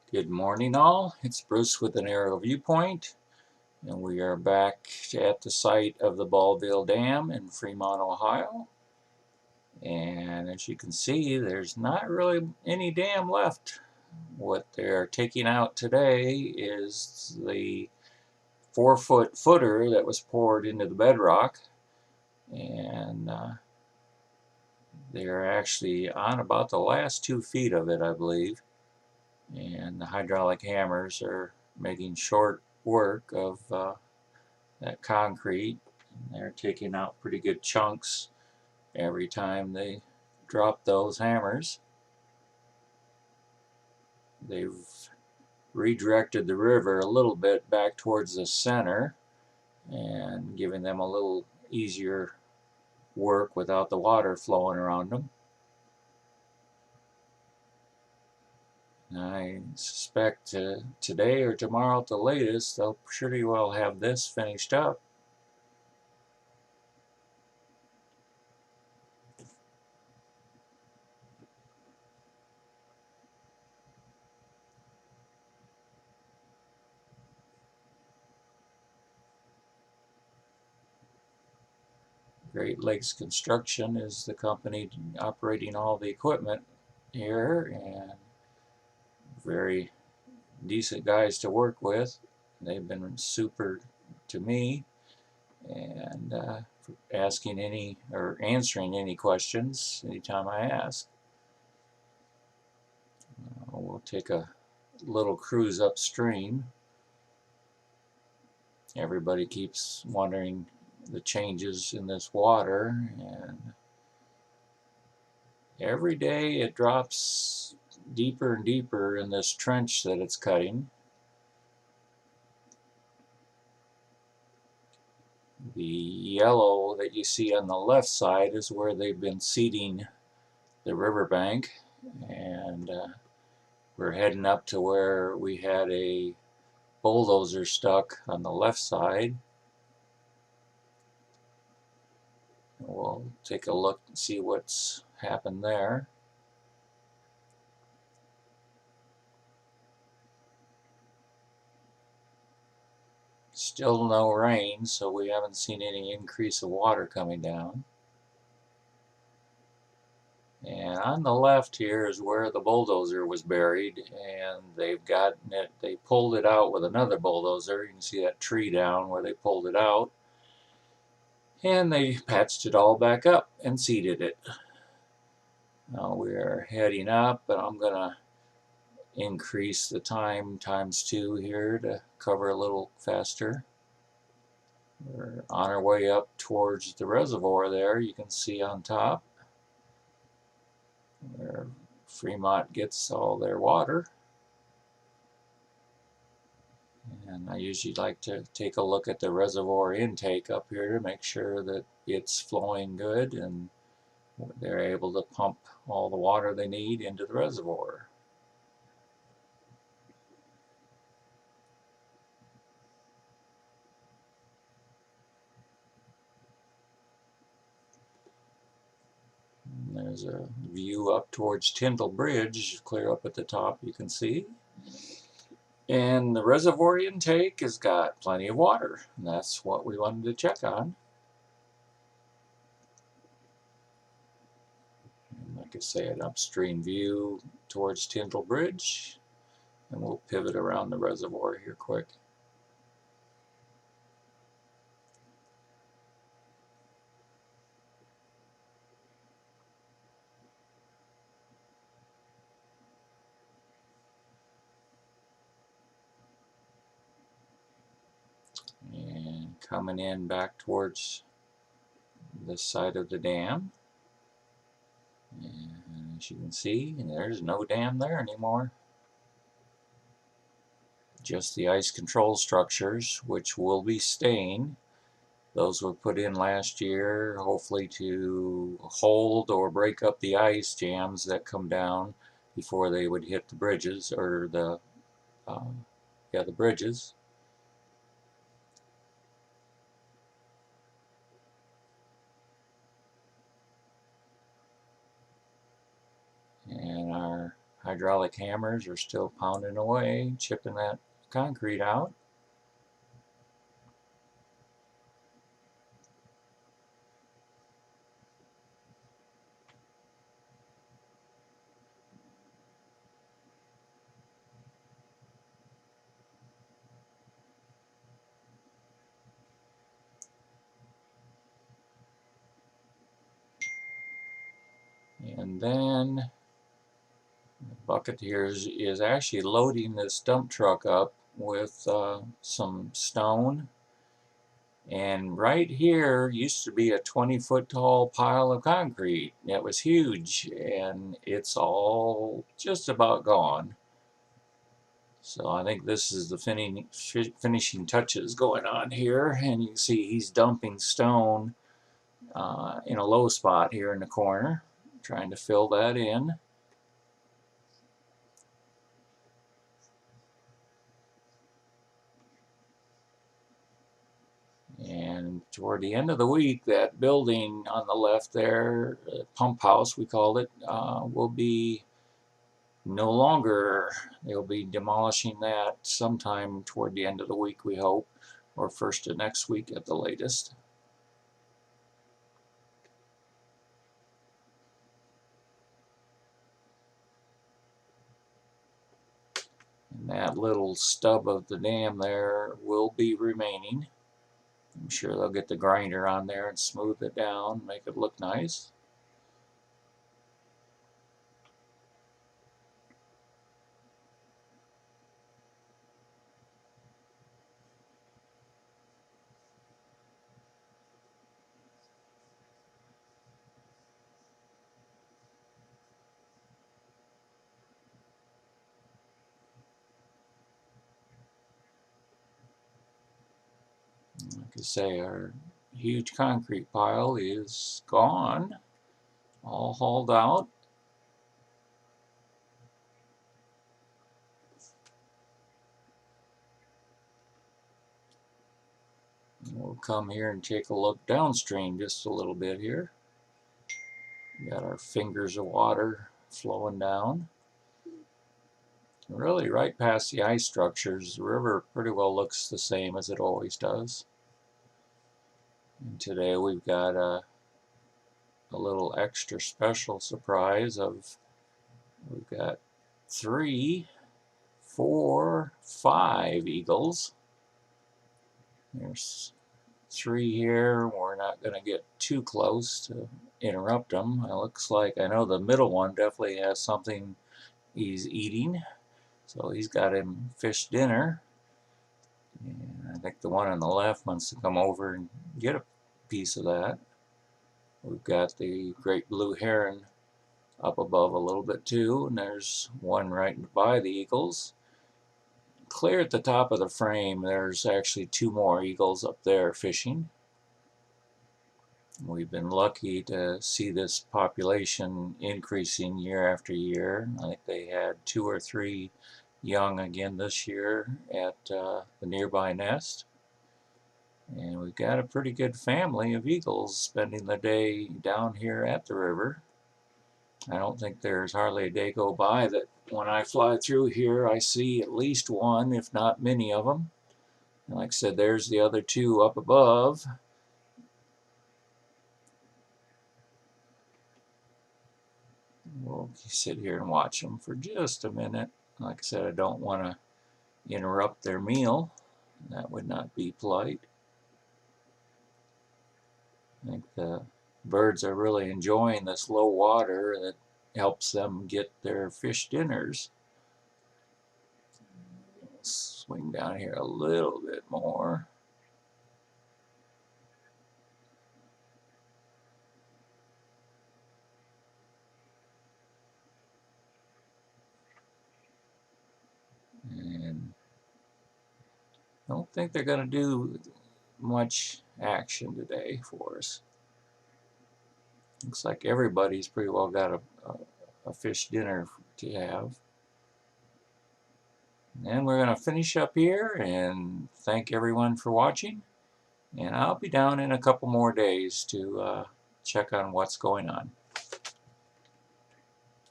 Good morning all, it's Bruce with an aerial viewpoint, and we are back at the site of the Ballville Dam in Fremont, Ohio. And as you can see, there's not really any dam left. What they're taking out today is the 4-foot footer that was poured into the bedrock, and they're actually on about the last 2 feet of it, I believe. And the hydraulic hammers are making short work of that concrete. And they're taking out pretty good chunks every time they drop those hammers. They've redirected the river a little bit back towards the center and giving them a little easier work without the water flowing around them. I suspect today or tomorrow at the latest, they'll pretty well have this finished up. Great Lakes Construction is the company operating all the equipment here, and very decent guys to work with. They've been super to me, and asking any or answering any questions anytime I ask. We'll take a little cruise upstream. Everybody keeps wondering the changes in this water, and every day it drops deeper and deeper in this trench that it's cutting. The yellow that you see on the left side is where they've been seeding the riverbank, and we're heading up to where we had a bulldozer stuck on the left side. We'll take a look and see what's happened there. Still no rain, so we haven't seen any increase of water coming down. And on the left here is where the bulldozer was buried, and they've gotten it, they pulled it out with another bulldozer. You can see that tree down where they pulled it out. And they patched it all back up and seeded it. Now we're heading up, and I'm going to increase the time ×2 here to cover a little faster. We're on our way up towards the reservoir there, you can see on top where Fremont gets all their water. And I usually like to take a look at the reservoir intake up here to make sure that it's flowing good and they're able to pump all the water they need into the reservoir. And there's a view up towards Tyndall Bridge, clear up at the top you can see. And the reservoir intake has got plenty of water, and that's what we wanted to check on. And like I say, an upstream view towards Tyndall Bridge, and we'll pivot around the reservoir here quick. And coming in back towards this side of the dam. And as you can see, there's no dam there anymore. Just the ice control structures, which will be staying. Those were put in last year, hopefully to hold or break up the ice jams that come down before they would hit the bridges, or the bridges. And our hydraulic hammers are still pounding away, chipping that concrete out. And then the bucket here is actually loading this dump truck up with some stone. And right here used to be a 20-foot tall pile of concrete. It was huge, and it's all just about gone. So I think this is the finishing touches going on here, and you can see he's dumping stone in a low spot here in the corner, trying to fill that in. And toward the end of the week, that building on the left there, pump house we called it, will be no longer. They'll be demolishing that sometime toward the end of the week, we hope, or first of next week at the latest. And that little stub of the dam there will be remaining. I'm sure they'll get the grinder on there and smooth it down, make it look nice. Like I say, our huge concrete pile is gone, all hauled out. We'll come here and take a look downstream just a little bit here. We got our fingers of water flowing down. Really right past the ice structures, the river pretty well looks the same as it always does. And today we've got a little extra special surprise of, we've got 3, 4, 5 eagles. There's 3 here. We're not going to get too close to interrupt them. It looks like, I know the middle one definitely has something he's eating. So he's got him fish dinner. And I think the one on the left wants to come over and get a piece of that. We've got the great blue heron up above a little bit too, and there's one right by the eagles. Clear at the top of the frame, there's actually 2 more eagles up there fishing. We've been lucky to see this population increasing year after year. I think they had 2 or 3 young again this year at the nearby nest. And we've got a pretty good family of eagles spending the day down here at the river. I don't think there's hardly a day go by that when I fly through here I see at least one, if not many of them. And like I said, there's the other 2 up above. We'll sit here and watch them for just a minute. Like I said, I don't want to interrupt their meal. That would not be polite. I think the birds are really enjoying this low water that helps them get their fish dinners. Swing down here a little bit more. And I don't think they're going to do much action today for us. Looks like everybody's pretty well got a fish dinner to have. And we're going to finish up here and thank everyone for watching. And I'll be down in a couple more days to check on what's going on.